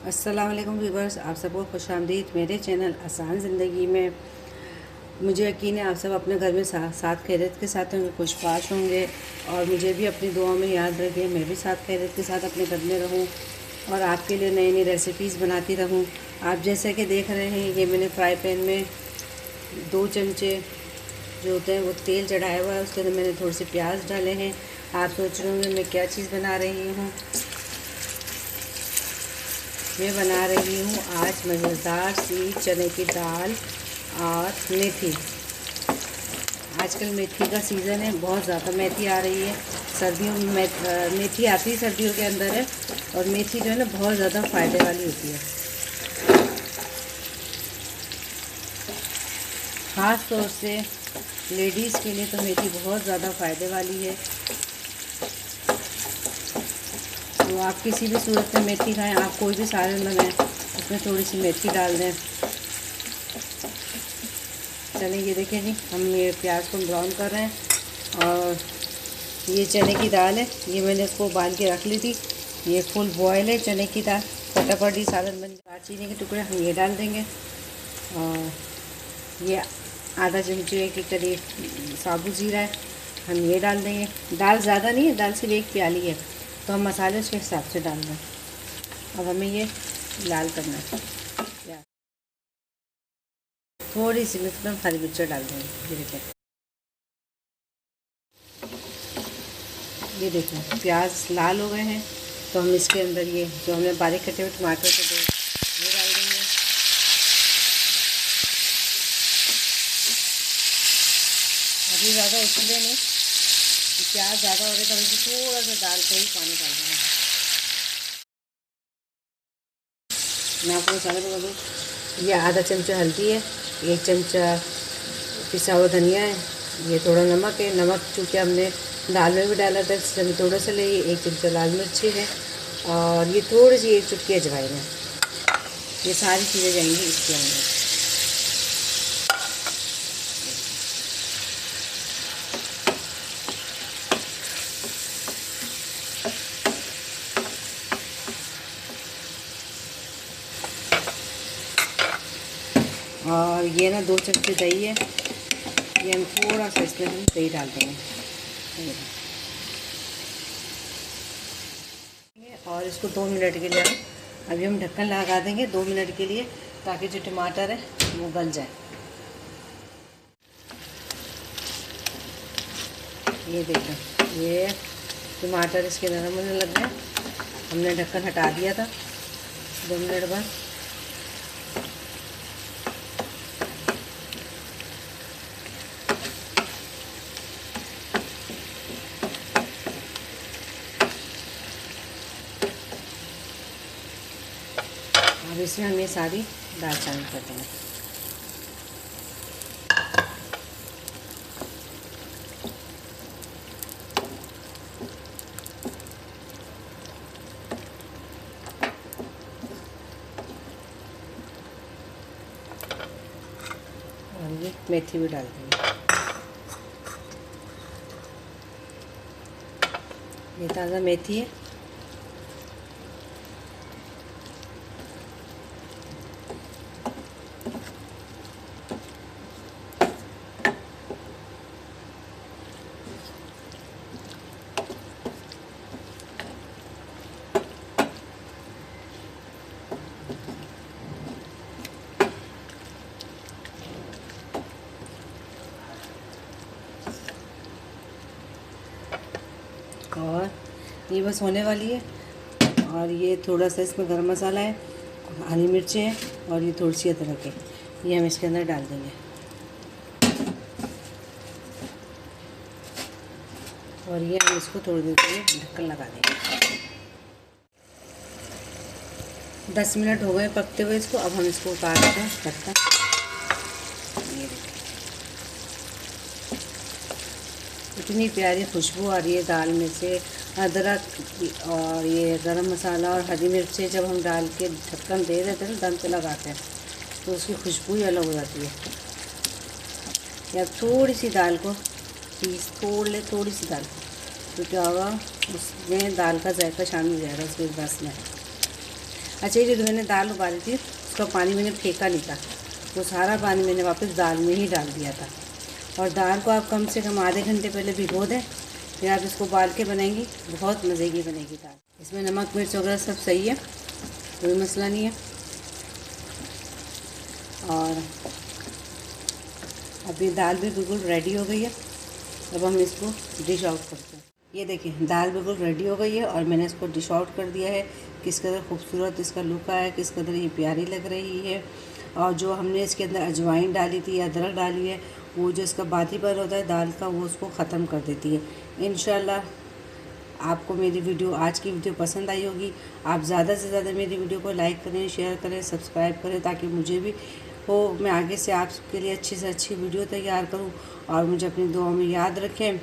अस्सलाम वालेकुम व्यूवर्स, आप सबको खुशामदीद मेरे चैनल आसान ज़िंदगी में। मुझे यकीन है आप सब अपने घर में साथ खैरियत के साथ होंगे, खुशबाश होंगे और मुझे भी अपनी दुआ में याद रखें। मैं भी साथ खैरियत के साथ अपने घर में रहूं और आपके लिए नई नई रेसिपीज़ बनाती रहूं। आप जैसे कि देख रहे हैं, ये मैंने फ्राई पैन में 2 चमचे जो होते हैं वो तेल चढ़ाया हुआ है। उसके अंदर मैंने थोड़े से प्याज डाले हैं। आप सोच रहे होंगे मैं क्या चीज़ बना रही हूँ। मैं बना रही हूँ आज मज़ेदार सी चने की दाल और मेथी। आजकल मेथी का सीज़न है, बहुत ज़्यादा मेथी आ रही है। सर्दियों में मेथी आती है, सर्दियों के अंदर है। और मेथी जो है ना बहुत ज़्यादा फ़ायदे वाली होती है। ख़ास तौर से लेडीज़ के लिए तो मेथी बहुत ज़्यादा फ़ायदे वाली है। तो आप किसी भी सूरत में मेथी खाएं, आप कोई भी सालन बनाएं, उसमें थोड़ी सी मेथी डाल दें। चलिए ये देखिए जी, हम ये प्याज को ब्राउन कर रहे हैं। और ये चने की दाल है, ये मैंने इसको उबाल के रख ली थी। ये फुल बॉयल है चने की दाल, फटाफट ही सालन बन जाए। दालचीनी के टुकड़े हम ये डाल देंगे और ये आधा चमचे के करीब साबुत ज़ीरा है, हम ये डाल देंगे। दाल ज़्यादा नहीं है, दाल सिर्फ 1 प्याली है, तो हम मसाले उसके हिसाब से डाल दें। अब हमें ये लाल करना है। थोड़ी सी मिर्च में हरी मिर्च डाल देंगे। ये देखें प्याज लाल हो गए हैं, तो हम इसके अंदर ये जो हमने बारीक कटे हुए टमाटर के दो ये डाल देंगे। अभी ज़्यादा इसलिए नहीं कि प्याज ज़्यादा हो रहे तो मुझे थोड़ा सा दाल का ही पानी डाल देंगे। मैं आपको मसाले बता दूँ, ये आधा चमचा हल्दी है, 1 चमचा पिसा हुआ धनिया है, ये थोड़ा नमक है। नमक चूँकि हमने दाल में भी डाला था इसलिए थोड़ा सा ले। 1 चमचा लाल मिर्ची है और ये थोड़ी सी 1 चुटकी अजवाइन है। ये सारी चीज़ें जाएंगी इसके अंदर। और ये ना 2 चमचे दही है, ये हम थोड़ा सा इसमें हम दही डाल देंगे और इसको 2 मिनट के लिए अभी हम ढक्कन लगा देंगे 2 मिनट के लिए, ताकि जो टमाटर है वो गल जाए। ये देखें, ये टमाटर इसके नरम होने लग गए। हमने ढक्कन हटा दिया था 2 मिनट बाद। अब इसमें हम ये सारी दाल शामिल कर देंगे। और ये मेथी भी डाल देंगे। ये ताज़ा मेथी है। और ये बस होने वाली है। और ये थोड़ा सा इसमें गरम मसाला है, हरी मिर्चें हैं और ये थोड़ी सी अदरक है, ये हम इसके अंदर डाल देंगे। और ये हम इसको थोड़ी देर के लिए ढक्कन लगा देंगे। 10 मिनट हो गए पकते हुए इसको। अब हम इसको उतार देते हैं ढक्कन। ये देखिए इतनी प्यारी खुशबू आ रही है दाल में से। अदरक और ये गरम मसाला और हरी मिर्चें जब हम डाल के ढक्कन दे देते हैं ना, दम पे लगाते हैं, तो उसकी खुशबू ही अलग हो जाती है। या थोड़ी सी दाल को तोड़ ले, थोड़ी सी दाल को, तो क्या होगा उसमें दाल का जायका शामिल हो जाएगा उसके रस में। अच्छा, ये जो मैंने दाल उबाली थी उसका पानी मैंने फेंका नहीं था, वो सारा पानी मैंने वापस दाल में ही डाल दिया था। और दाल को आप कम से कम आधे घंटे पहले भिगो दें, फिर आप इसको उबाल के बनाएंगी, बहुत मज़े की बनेगी दाल। इसमें नमक मिर्च वगैरह सब सही है, कोई मसला नहीं है। और अभी दाल भी बिल्कुल रेडी हो गई है। अब हम इसको डिश आउट करते हैं। ये देखिए दाल बिल्कुल रेडी हो गई है और मैंने इसको डिश आउट कर दिया है। किस कदर खूबसूरत इसका लुक आया है, किस कदर ये प्यारी लग रही है। और जो हमने इसके अंदर अजवाइन डाली थी, अदरक डाली है, वो जो इसका बादीपन होता है दाल का, वो उसको ख़त्म कर देती है। इंशाल्लाह आपको मेरी वीडियो, आज की वीडियो पसंद आई होगी। आप ज़्यादा से ज़्यादा मेरी वीडियो को लाइक करें, शेयर करें, सब्सक्राइब करें, ताकि मुझे भी हो, मैं आगे से आपके लिए अच्छी से अच्छी वीडियो तैयार करूं। और मुझे अपनी दुआ में याद रखें।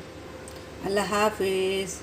अल्लाह हाफ़िज़।